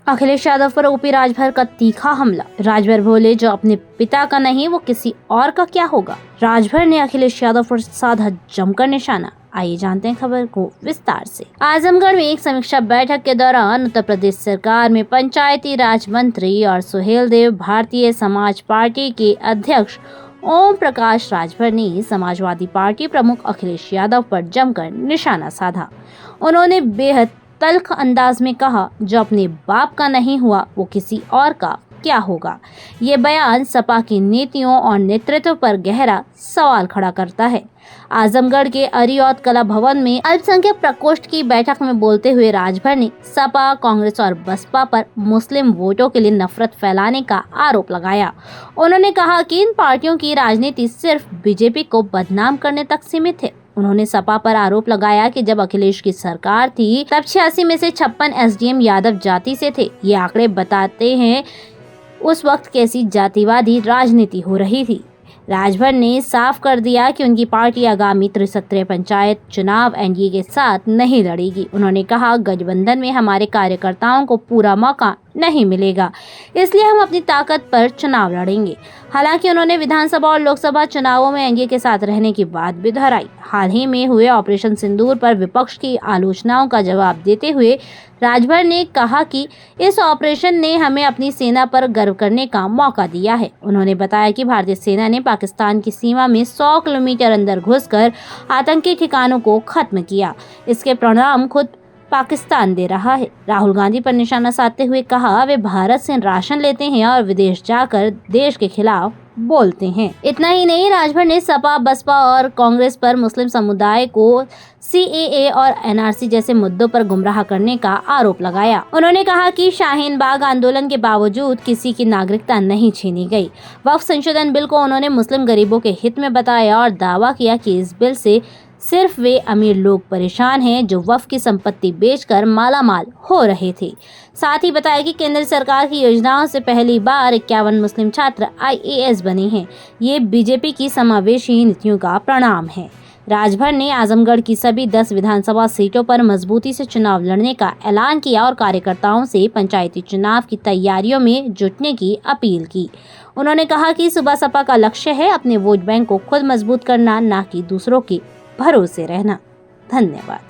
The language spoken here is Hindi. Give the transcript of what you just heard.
अखिलेश यादव पर ओपी राजभर का तीखा हमला। राजभर बोले जो अपने पिता का नहीं वो किसी और का क्या होगा। राजभर ने अखिलेश यादव पर साधा जमकर निशाना। आइए जानते हैं खबर को विस्तार से। आजमगढ़ में एक समीक्षा बैठक के दौरान उत्तर प्रदेश सरकार में पंचायती राज मंत्री और सुहेलदेव भारतीय समाज पार्टी के अध्यक्ष ओम प्रकाश राजभर ने समाजवादी पार्टी प्रमुख अखिलेश यादव पर जमकर निशाना साधा। उन्होंने बेहद तल्ख अंदाज में कहा जो अपने बाप का नहीं हुआ वो किसी और का क्या होगा। ये बयान सपा की नीतियों और नेतृत्व पर गहरा सवाल खड़ा करता है। आजमगढ़ के अरियौत कला भवन में अल्पसंख्यक प्रकोष्ठ की बैठक में बोलते हुए राजभर ने सपा, कांग्रेस और बसपा पर मुस्लिम वोटों के लिए नफरत फैलाने का आरोप लगाया। उन्होंने कहा कि इन पार्टियों की राजनीति सिर्फ बीजेपी को बदनाम करने तक सीमित है। उन्होंने सपा पर आरोप लगाया कि जब अखिलेश की सरकार थी तब 86 में से 56 एसडीएम यादव जाति से थे। ये आंकड़े बताते हैं उस वक्त कैसी जातिवादी राजनीति हो रही थी। राजभर ने साफ कर दिया कि उनकी पार्टी आगामी त्रिसत्रीय पंचायत चुनाव एनडीए के साथ नहीं लड़ेगी। उन्होंने कहा गठबंधन में हमारे कार्यकर्ताओं को पूरा मौका नहीं मिलेगा, इसलिए हम अपनी ताकत पर चुनाव लड़ेंगे। हालांकि उन्होंने विधानसभा और लोकसभा चुनावों में एनडीए के साथ रहने की बात भी दोहराई। हाल ही में हुए ऑपरेशन सिंदूर पर विपक्ष की आलोचनाओं का जवाब देते हुए राजभर ने कहा कि इस ऑपरेशन ने हमें अपनी सेना पर गर्व करने का मौका दिया है। उन्होंने बताया कि भारतीय सेना ने पाकिस्तान की सीमा में 100 किलोमीटर अंदर घुसकर आतंकी ठिकानों को खत्म किया। इसके परिणाम खुद पाकिस्तान दे रहा है। राहुल गांधी पर निशाना साधते हुए कहा वे भारत से राशन लेते हैं और विदेश जाकर देश के खिलाफ बोलते हैं। इतना ही नहीं, राजभर ने सपा, बसपा और कांग्रेस पर मुस्लिम समुदाय को सीएए और एनआरसी जैसे मुद्दों पर गुमराह करने का आरोप लगाया। उन्होंने कहा कि शाहीन बाग आंदोलन के बावजूद किसी की नागरिकता नहीं छीनी गई। वक्फ संशोधन बिल को उन्होंने मुस्लिम गरीबों के हित में बताया और दावा किया कि इस बिल से सिर्फ वे अमीर लोग परेशान हैं जो वक्फ की संपत्ति बेचकर मालामाल हो रहे थे। साथ ही बताया कि केंद्र सरकार की योजनाओं से पहली बार 51 मुस्लिम छात्र आईएएस बने हैं। ये बीजेपी की समावेशी नीतियों का परिणाम है। राजभर ने आजमगढ़ की सभी 10 विधानसभा सीटों पर मजबूती से चुनाव लड़ने का ऐलान किया और कार्यकर्ताओं से पंचायती चुनाव की तैयारियों में जुटने की अपील की। उन्होंने कहा कि सुबह सपा का लक्ष्य है अपने वोट बैंक को खुद मजबूत करना, न कि दूसरों के भरोसे रहना। धन्यवाद।